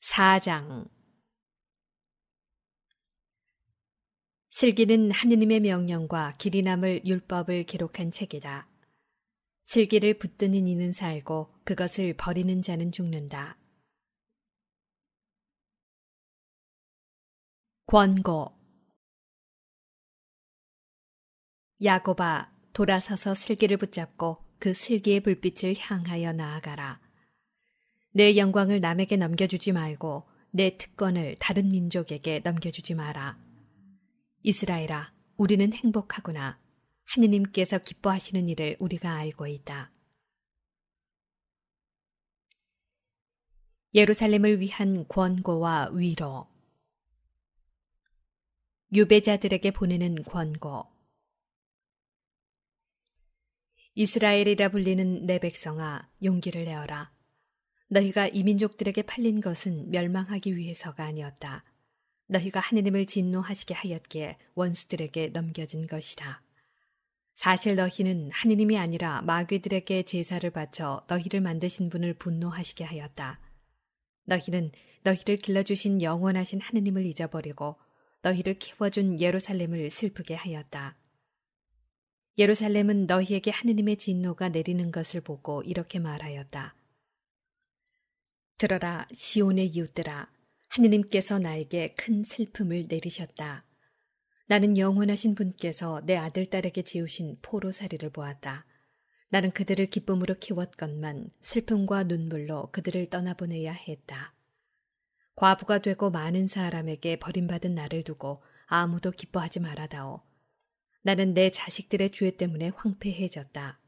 4장. 슬기는 하느님의 명령과 길이 남을 율법을 기록한 책이다. 슬기를 붙드는 이는 살고 그것을 버리는 자는 죽는다. 권고. 야곱아, 돌아서서 슬기를 붙잡고 그 슬기의 불빛을 향하여 나아가라. 내 영광을 남에게 넘겨주지 말고 내 특권을 다른 민족에게 넘겨주지 마라. 이스라엘아, 우리는 행복하구나. 하느님께서 기뻐하시는 일을 우리가 알고 있다. 예루살렘을 위한 권고와 위로. 유배자들에게 보내는 권고. 이스라엘이라 불리는 내 백성아, 용기를 내어라. 너희가 이 민족들에게 팔린 것은 멸망하기 위해서가 아니었다. 너희가 하느님을 진노하시게 하였기에 원수들에게 넘겨진 것이다. 사실 너희는 하느님이 아니라 마귀들에게 제사를 바쳐 너희를 만드신 분을 분노하시게 하였다. 너희는 너희를 길러주신 영원하신 하느님을 잊어버리고 너희를 키워준 예루살렘을 슬프게 하였다. 예루살렘은 너희에게 하느님의 진노가 내리는 것을 보고 이렇게 말하였다. 들어라, 시온의 이웃들아. 하느님께서 나에게 큰 슬픔을 내리셨다. 나는 영원하신 분께서 내 아들, 딸에게 지으신 포로살이를 보았다. 나는 그들을 기쁨으로 키웠건만 슬픔과 눈물로 그들을 떠나보내야 했다. 과부가 되고 많은 사람에게 버림받은 나를 두고 아무도 기뻐하지 말아다오. 나는 내 자식들의 죄 때문에 황폐해졌다.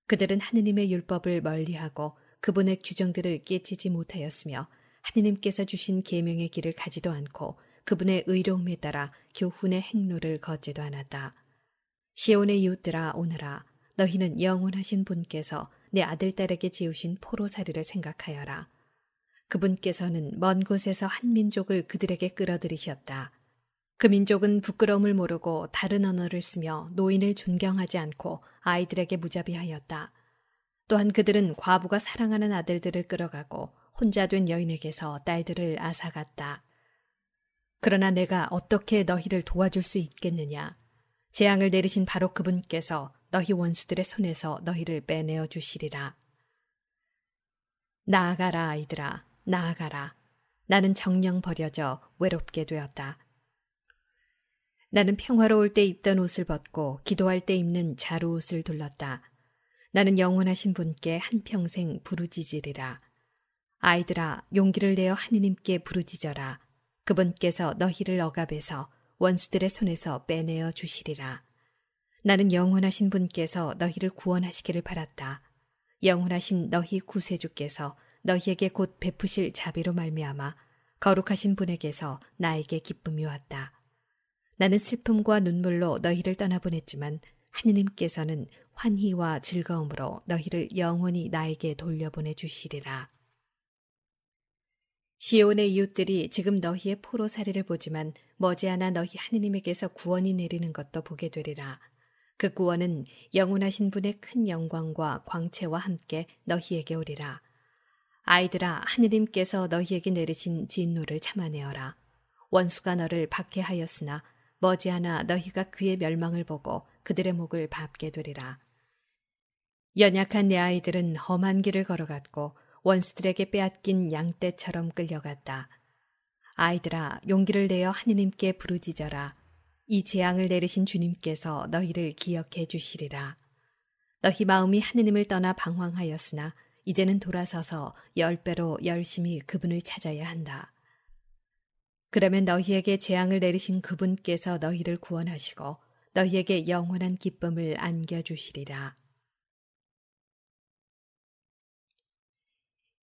그들은 하느님의 율법을 멀리하고 그분의 규정들을 깨치지 못하였으며 하느님께서 주신 계명의 길을 가지도 않고 그분의 의로움에 따라 교훈의 행로를 걷지도 않았다. 시온의 이웃들아, 오너라. 너희는 영원하신 분께서 내 아들, 딸에게 지으신 포로살이를 생각하여라. 그분께서는 먼 곳에서 한 민족을 그들에게 끌어들이셨다. 그 민족은 부끄러움을 모르고 다른 언어를 쓰며 노인을 존경하지 않고 아이들에게 무자비하였다. 또한 그들은 과부가 사랑하는 아들들을 끌어가고 혼자 된 여인에게서 딸들을 앗아갔다. 그러나 내가 어떻게 너희를 도와줄 수 있겠느냐? 재앙을 내리신 바로 그분께서 너희 원수들의 손에서 너희를 빼내어 주시리라. 나아가라, 아이들아, 나아가라. 나는 정령 버려져 외롭게 되었다. 나는 평화로울 때 입던 옷을 벗고 기도할 때 입는 자루옷을 둘렀다. 나는 영원하신 분께 한평생 부르짖으리라. 아이들아, 용기를 내어 하느님께 부르짖어라. 그분께서 너희를 억압해서 원수들의 손에서 빼내어 주시리라. 나는 영원하신 분께서 너희를 구원하시기를 바랐다. 영원하신 너희 구세주께서 너희에게 곧 베푸실 자비로 말미암아 거룩하신 분에게서 나에게 기쁨이 왔다. 나는 슬픔과 눈물로 너희를 떠나보냈지만 하느님께서는 환희와 즐거움으로 너희를 영원히 나에게 돌려보내 주시리라. 시온의 이웃들이 지금 너희의 포로살이를 보지만 머지않아 너희 하느님에게서 구원이 내리는 것도 보게 되리라. 그 구원은 영원하신 분의 큰 영광과 광채와 함께 너희에게 오리라. 아이들아, 하느님께서 너희에게 내리신 진노를 참아내어라. 원수가 너를 박해하였으나 머지않아 너희가 그의 멸망을 보고 그들의 목을 밟게 되리라. 연약한 내 아이들은 험한 길을 걸어갔고 원수들에게 빼앗긴 양떼처럼 끌려갔다. 아이들아, 용기를 내어 하느님께 부르짖어라. 이 재앙을 내리신 주님께서 너희를 기억해 주시리라. 너희 마음이 하느님을 떠나 방황하였으나 이제는 돌아서서 10배로 열심히 그분을 찾아야 한다. 그러면 너희에게 재앙을 내리신 그분께서 너희를 구원하시고 너희에게 영원한 기쁨을 안겨주시리라.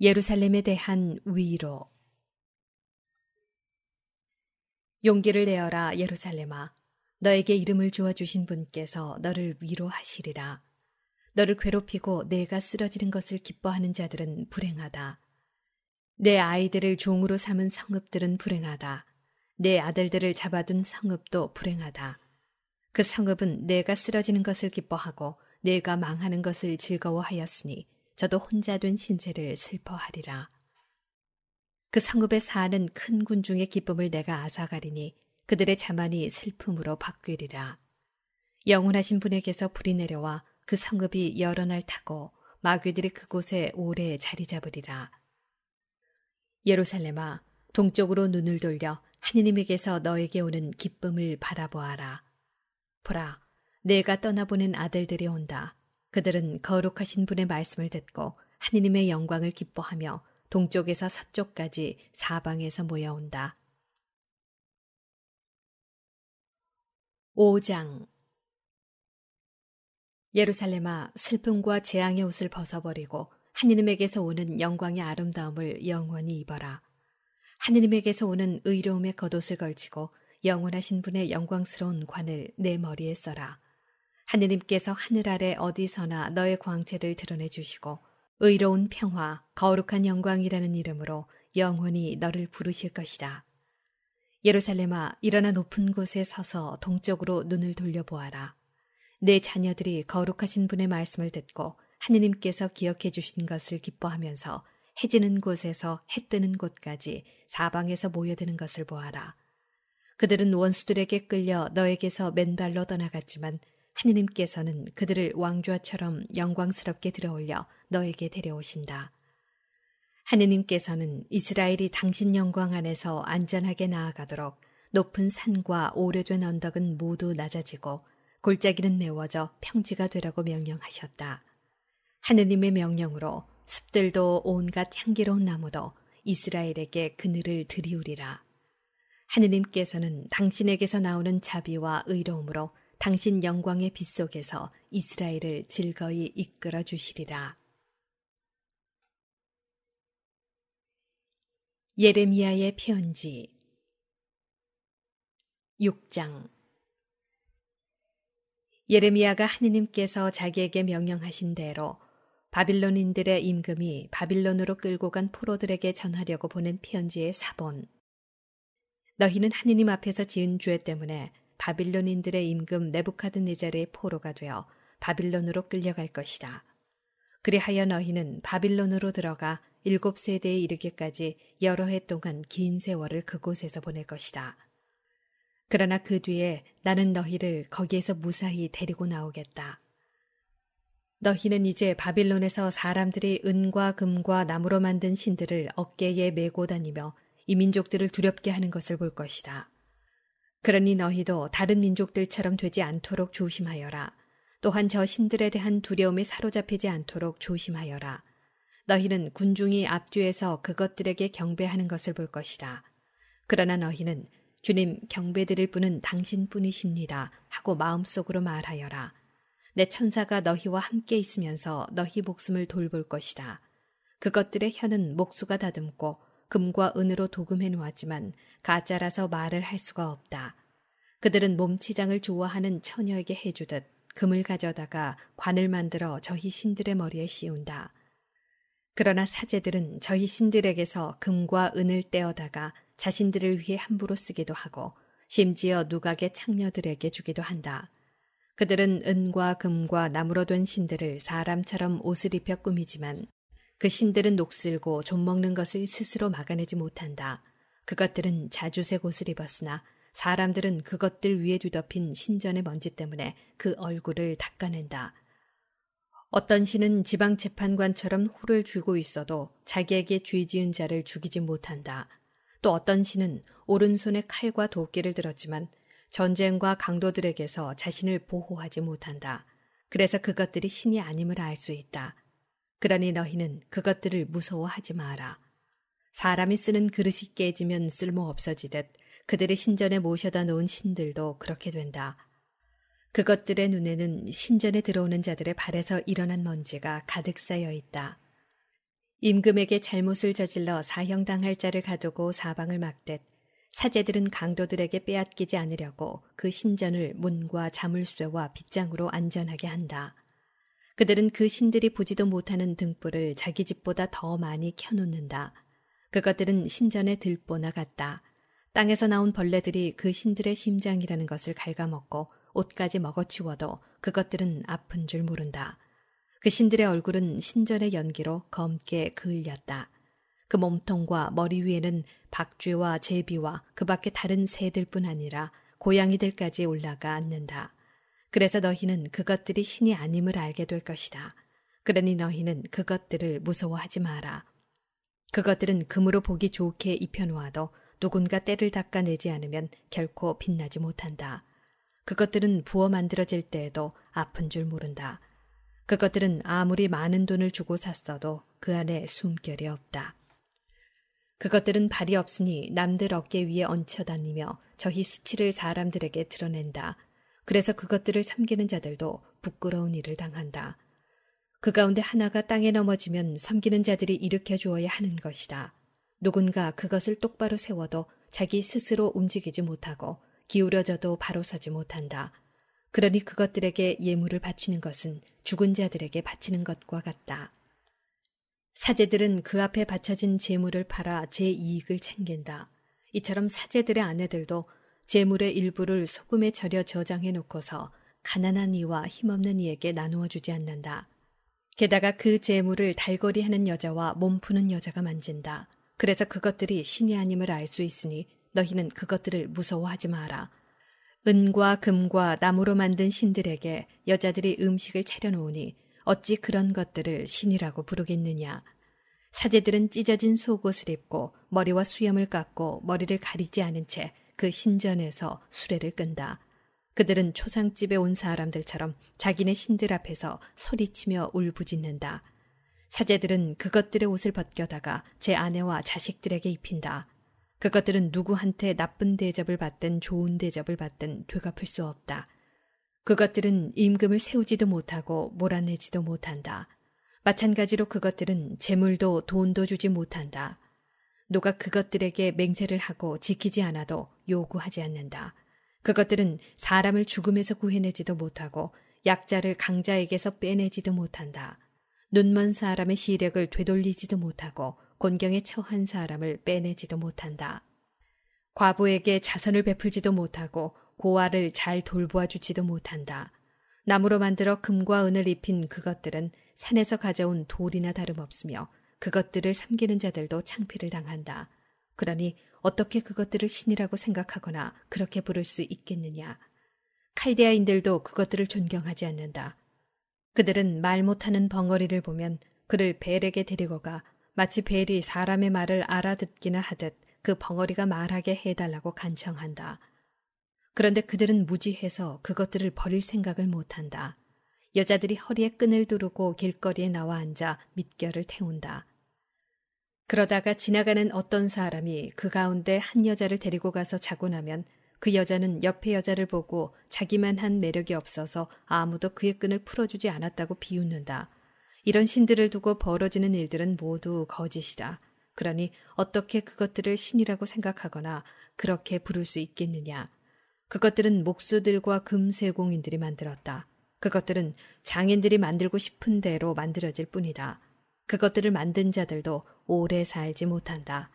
예루살렘에 대한 위로. 용기를 내어라, 예루살렘아. 너에게 이름을 주어주신 분께서 너를 위로하시리라. 너를 괴롭히고 내가 쓰러지는 것을 기뻐하는 자들은 불행하다. 내 아이들을 종으로 삼은 성읍들은 불행하다. 내 아들들을 잡아둔 성읍도 불행하다. 그 성읍은 내가 쓰러지는 것을 기뻐하고 내가 망하는 것을 즐거워하였으니 저도 혼자 된 신세를 슬퍼하리라. 그 성읍에 사는 큰 군중의 기쁨을 내가 앗아가리니 그들의 자만이 슬픔으로 바뀌리라. 영원하신 분에게서 불이 내려와 그 성읍이 여러 날 타고 마귀들이 그곳에 오래 자리 잡으리라. 예루살렘아, 동쪽으로 눈을 돌려 하느님에게서 너에게 오는 기쁨을 바라보아라. 보라, 내가 떠나보낸 아들들이 온다. 그들은 거룩하신 분의 말씀을 듣고 하느님의 영광을 기뻐하며 동쪽에서 서쪽까지 사방에서 모여온다. 5장. 예루살렘아, 슬픔과 재앙의 옷을 벗어버리고 하느님에게서 오는 영광의 아름다움을 영원히 입어라. 하느님에게서 오는 의로움의 겉옷을 걸치고 영원하신 분의 영광스러운 관을 내 머리에 써라. 하느님께서 하늘 아래 어디서나 너의 광채를 드러내 주시고 의로운 평화, 거룩한 영광이라는 이름으로 영원히 너를 부르실 것이다. 예루살렘아, 일어나 높은 곳에 서서 동쪽으로 눈을 돌려보아라. 내 자녀들이 거룩하신 분의 말씀을 듣고 하느님께서 기억해 주신 것을 기뻐하면서 해 지는 곳에서 해 뜨는 곳까지 사방에서 모여드는 것을 보아라. 그들은 원수들에게 끌려 너에게서 맨발로 떠나갔지만 하느님께서는 그들을 왕좌처럼 영광스럽게 들어올려 너에게 데려오신다. 하느님께서는 이스라엘이 당신 영광 안에서 안전하게 나아가도록 높은 산과 오래된 언덕은 모두 낮아지고 골짜기는 메워져 평지가 되라고 명령하셨다. 하느님의 명령으로 숲들도 온갖 향기로운 나무도 이스라엘에게 그늘을 들이우리라. 하느님께서는 당신에게서 나오는 자비와 의로움으로 당신 영광의 빛 속에서 이스라엘을 즐거이 이끌어 주시리라. 예레미야의 편지 6장. 예레미야가 하느님께서 자기에게 명령하신 대로 바빌론인들의 임금이 바빌론으로 끌고 간 포로들에게 전하려고 보낸 편지의 사본. 너희는 하느님 앞에서 지은 죄 때문에 바빌론인들의 임금 네부카드네잘의 포로가 되어 바빌론으로 끌려갈 것이다. 그리하여 너희는 바빌론으로 들어가 7세대에 이르기까지 여러 해 동안 긴 세월을 그곳에서 보낼 것이다. 그러나 그 뒤에 나는 너희를 거기에서 무사히 데리고 나오겠다. 너희는 이제 바빌론에서 사람들이 은과 금과 나무로 만든 신들을 어깨에 메고 다니며 이 민족들을 두렵게 하는 것을 볼 것이다. 그러니 너희도 다른 민족들처럼 되지 않도록 조심하여라. 또한 저 신들에 대한 두려움에 사로잡히지 않도록 조심하여라. 너희는 군중이 앞뒤에서 그것들에게 경배하는 것을 볼 것이다. 그러나 너희는 주님 경배드릴 분은 당신뿐이십니다 하고 마음속으로 말하여라. 내 천사가 너희와 함께 있으면서 너희 목숨을 돌볼 것이다. 그것들의 혀는 목수가 다듬고 금과 은으로 도금해 놓았지만 가짜라서 말을 할 수가 없다. 그들은 몸치장을 좋아하는 처녀에게 해주듯 금을 가져다가 관을 만들어 저희 신들의 머리에 씌운다. 그러나 사제들은 저희 신들에게서 금과 은을 떼어다가 자신들을 위해 함부로 쓰기도 하고 심지어 누각의 창녀들에게 주기도 한다. 그들은 은과 금과 나무로 된 신들을 사람처럼 옷을 입혀 꾸미지만 그 신들은 녹슬고 좀먹는 것을 스스로 막아내지 못한다. 그것들은 자주색 옷을 입었으나 사람들은 그것들 위에 뒤덮인 신전의 먼지 때문에 그 얼굴을 닦아낸다. 어떤 신은 지방재판관처럼 호를 쥐고 있어도 자기에게 죄 지은 자를 죽이지 못한다. 또 어떤 신은 오른손에 칼과 도끼를 들었지만 전쟁과 강도들에게서 자신을 보호하지 못한다. 그래서 그것들이 신이 아님을 알 수 있다. 그러니 너희는 그것들을 무서워하지 마라. 사람이 쓰는 그릇이 깨지면 쓸모없어지듯 그들의 신전에 모셔다 놓은 신들도 그렇게 된다. 그것들의 눈에는 신전에 들어오는 자들의 발에서 일어난 먼지가 가득 쌓여 있다. 임금에게 잘못을 저질러 사형당할 자를 가두고 사방을 막듯 사제들은 강도들에게 빼앗기지 않으려고 그 신전을 문과 자물쇠와 빗장으로 안전하게 한다. 그들은 그 신들이 보지도 못하는 등불을 자기 집보다 더 많이 켜놓는다. 그것들은 신전의 들보나 같다. 땅에서 나온 벌레들이 그 신들의 심장이라는 것을 갉아먹고 옷까지 먹어치워도 그것들은 아픈 줄 모른다. 그 신들의 얼굴은 신전의 연기로 검게 그을렸다. 그 몸통과 머리 위에는 박쥐와 제비와 그 밖에 다른 새들뿐 아니라 고양이들까지 올라가 앉는다. 그래서 너희는 그것들이 신이 아님을 알게 될 것이다. 그러니 너희는 그것들을 무서워하지 마라. 그것들은 금으로 보기 좋게 입혀놓아도 누군가 때를 닦아내지 않으면 결코 빛나지 못한다. 그것들은 부어 만들어질 때에도 아픈 줄 모른다. 그것들은 아무리 많은 돈을 주고 샀어도 그 안에 숨결이 없다. 그것들은 발이 없으니 남들 어깨 위에 얹혀 다니며 저희 수치를 사람들에게 드러낸다. 그래서 그것들을 섬기는 자들도 부끄러운 일을 당한다. 그 가운데 하나가 땅에 넘어지면 섬기는 자들이 일으켜 주어야 하는 것이다. 누군가 그것을 똑바로 세워도 자기 스스로 움직이지 못하고 기울어져도 바로 서지 못한다. 그러니 그것들에게 예물을 바치는 것은 죽은 자들에게 바치는 것과 같다. 사제들은 그 앞에 바쳐진 제물을 팔아 제 이익을 챙긴다. 이처럼 사제들의 아내들도 제물의 일부를 소금에 절여 저장해 놓고서 가난한 이와 힘없는 이에게 나누어 주지 않는다. 게다가 그 제물을 달거리하는 여자와 몸 푸는 여자가 만진다. 그래서 그것들이 신이 아님을 알 수 있으니 너희는 그것들을 무서워하지 마라. 은과 금과 나무로 만든 신들에게 여자들이 음식을 차려놓으니 어찌 그런 것들을 신이라고 부르겠느냐. 사제들은 찢어진 속옷을 입고 머리와 수염을 깎고 머리를 가리지 않은 채 그 신전에서 수레를 끈다. 그들은 초상집에 온 사람들처럼 자기네 신들 앞에서 소리치며 울부짖는다. 사제들은 그것들의 옷을 벗겨다가 제 아내와 자식들에게 입힌다. 그것들은 누구한테 나쁜 대접을 받든 좋은 대접을 받든 되갚을 수 없다. 그것들은 임금을 세우지도 못하고 몰아내지도 못한다. 마찬가지로 그것들은 재물도 돈도 주지 못한다. 누가 그것들에게 맹세를 하고 지키지 않아도 요구하지 않는다. 그것들은 사람을 죽음에서 구해내지도 못하고 약자를 강자에게서 빼내지도 못한다. 눈먼 사람의 시력을 되돌리지도 못하고 곤경에 처한 사람을 빼내지도 못한다. 과부에게 자선을 베풀지도 못하고 고아를 잘 돌보아 주지도 못한다. 나무로 만들어 금과 은을 입힌 그것들은 산에서 가져온 돌이나 다름없으며 그것들을 섬기는 자들도 창피를 당한다. 그러니 어떻게 그것들을 신이라고 생각하거나 그렇게 부를 수 있겠느냐. 칼데아인들도 그것들을 존경하지 않는다. 그들은 말 못하는 벙어리를 보면 그를 벨에게 데리고 가 마치 벨이 사람의 말을 알아듣기나 하듯 그 벙어리가 말하게 해달라고 간청한다. 그런데 그들은 무지해서 그것들을 버릴 생각을 못한다. 여자들이 허리에 끈을 두르고 길거리에 나와 앉아 mit결을 태운다. 그러다가 지나가는 어떤 사람이 그 가운데 한 여자를 데리고 가서 자고 나면 그 여자는 옆의 여자를 보고 자기만 한 매력이 없어서 아무도 그의 끈을 풀어주지 않았다고 비웃는다. 이런 신들을 두고 벌어지는 일들은 모두 거짓이다. 그러니 어떻게 그것들을 신이라고 생각하거나 그렇게 부를 수 있겠느냐. 그것들은 목수들과 금세공인들이 만들었다. 그것들은 장인들이 만들고 싶은 대로 만들어질 뿐이다. 그것들을 만든 자들도 오래 살지 못한다.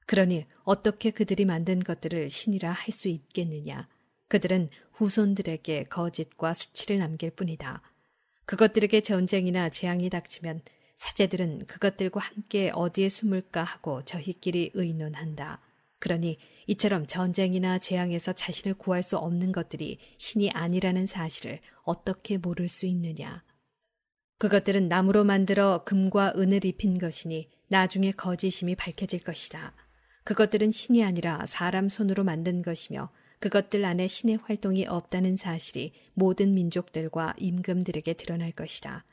그러니 어떻게 그들이 만든 것들을 신이라 할 수 있겠느냐. 그들은 후손들에게 거짓과 수치를 남길 뿐이다. 그것들에게 전쟁이나 재앙이 닥치면 사제들은 그것들과 함께 어디에 숨을까 하고 저희끼리 의논한다. 그러니 이처럼 전쟁이나 재앙에서 자신을 구할 수 없는 것들이 신이 아니라는 사실을 어떻게 모를 수 있느냐. 그것들은 나무로 만들어 금과 은을 입힌 것이니 나중에 거짓임이 밝혀질 것이다. 그것들은 신이 아니라 사람 손으로 만든 것이며 그것들 안에 신의 활동이 없다는 사실이 모든 민족들과 임금들에게 드러날 것이다.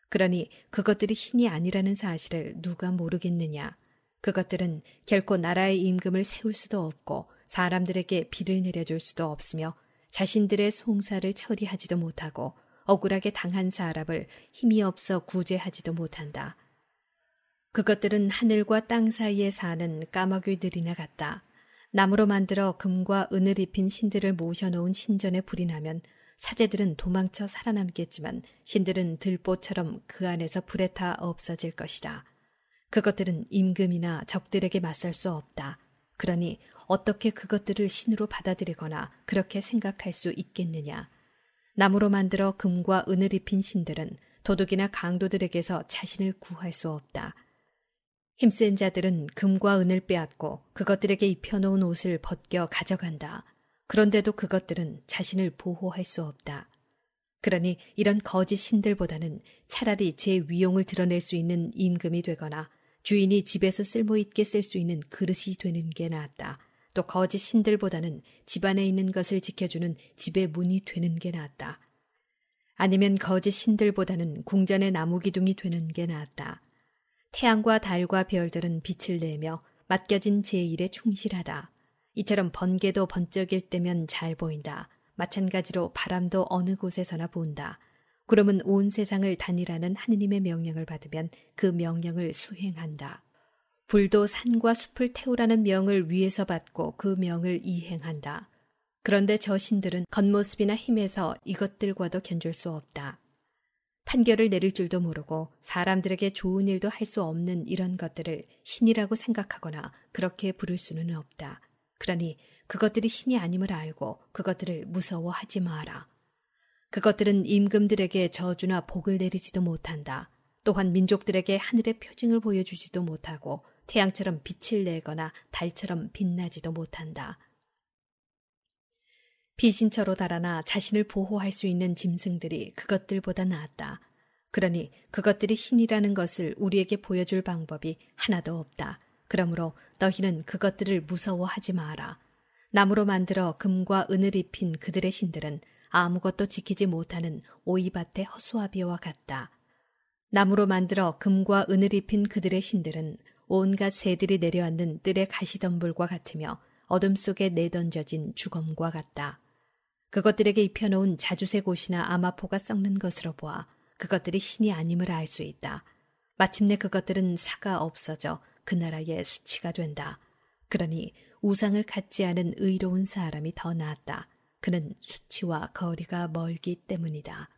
그러니 그것들이 신이 아니라는 사실을 누가 모르겠느냐. 그것들은 결코 나라의 임금을 세울 수도 없고 사람들에게 비를 내려줄 수도 없으며 자신들의 송사를 처리하지도 못하고 억울하게 당한 사람을 힘이 없어 구제하지도 못한다. 그것들은 하늘과 땅 사이에 사는 까마귀들이나 같다. 나무로 만들어 금과 은을 입힌 신들을 모셔놓은 신전에 불이 나면 사제들은 도망쳐 살아남겠지만 신들은 들보처럼 그 안에서 불에 타 없어질 것이다. 그것들은 임금이나 적들에게 맞설 수 없다. 그러니 어떻게 그것들을 신으로 받아들이거나 그렇게 생각할 수 있겠느냐. 나무로 만들어 금과 은을 입힌 신들은 도둑이나 강도들에게서 자신을 구할 수 없다. 힘센 자들은 금과 은을 빼앗고 그것들에게 입혀놓은 옷을 벗겨 가져간다. 그런데도 그것들은 자신을 보호할 수 없다. 그러니 이런 거짓 신들보다는 차라리 제 위용을 드러낼 수 있는 임금이 되거나 주인이 집에서 쓸모있게 쓸 수 있는 그릇이 되는 게 낫다. 또 거짓 신들보다는 집안에 있는 것을 지켜주는 집의 문이 되는 게 낫다. 아니면 거짓 신들보다는 궁전의 나무 기둥이 되는 게 낫다. 태양과 달과 별들은 빛을 내며 맡겨진 제 일에 충실하다. 이처럼 번개도 번쩍일 때면 잘 보인다. 마찬가지로 바람도 어느 곳에서나 분다. 구름은 온 세상을 다니라는 하느님의 명령을 받으면 그 명령을 수행한다. 불도 산과 숲을 태우라는 명을 위에서 받고 그 명을 이행한다. 그런데 저 신들은 겉모습이나 힘에서 이것들과도 견줄 수 없다. 판결을 내릴 줄도 모르고 사람들에게 좋은 일도 할 수 없는 이런 것들을 신이라고 생각하거나 그렇게 부를 수는 없다. 그러니 그것들이 신이 아님을 알고 그것들을 무서워하지 마라. 그것들은 임금들에게 저주나 복을 내리지도 못한다. 또한 민족들에게 하늘의 표징을 보여주지도 못하고 태양처럼 빛을 내거나 달처럼 빛나지도 못한다. 비신처로 달아나 자신을 보호할 수 있는 짐승들이 그것들보다 낫다. 그러니 그것들이 신이라는 것을 우리에게 보여줄 방법이 하나도 없다. 그러므로 너희는 그것들을 무서워하지 마라. 나무로 만들어 금과 은을 입힌 그들의 신들은 아무것도 지키지 못하는 오이밭의 허수아비와 같다. 나무로 만들어 금과 은을 입힌 그들의 신들은 온갖 새들이 내려앉는 뜰의 가시덤불과 같으며 어둠 속에 내던져진 주검과 같다. 그것들에게 입혀놓은 자주색 옷이나 아마포가 썩는 것으로 보아 그것들이 신이 아님을 알 수 있다. 마침내 그것들은 사가 없어져 그 나라의 수치가 된다. 그러니 우상을 갖지 않은 의로운 사람이 더 낫다. 그는 수치와 거리가 멀기 때문이다.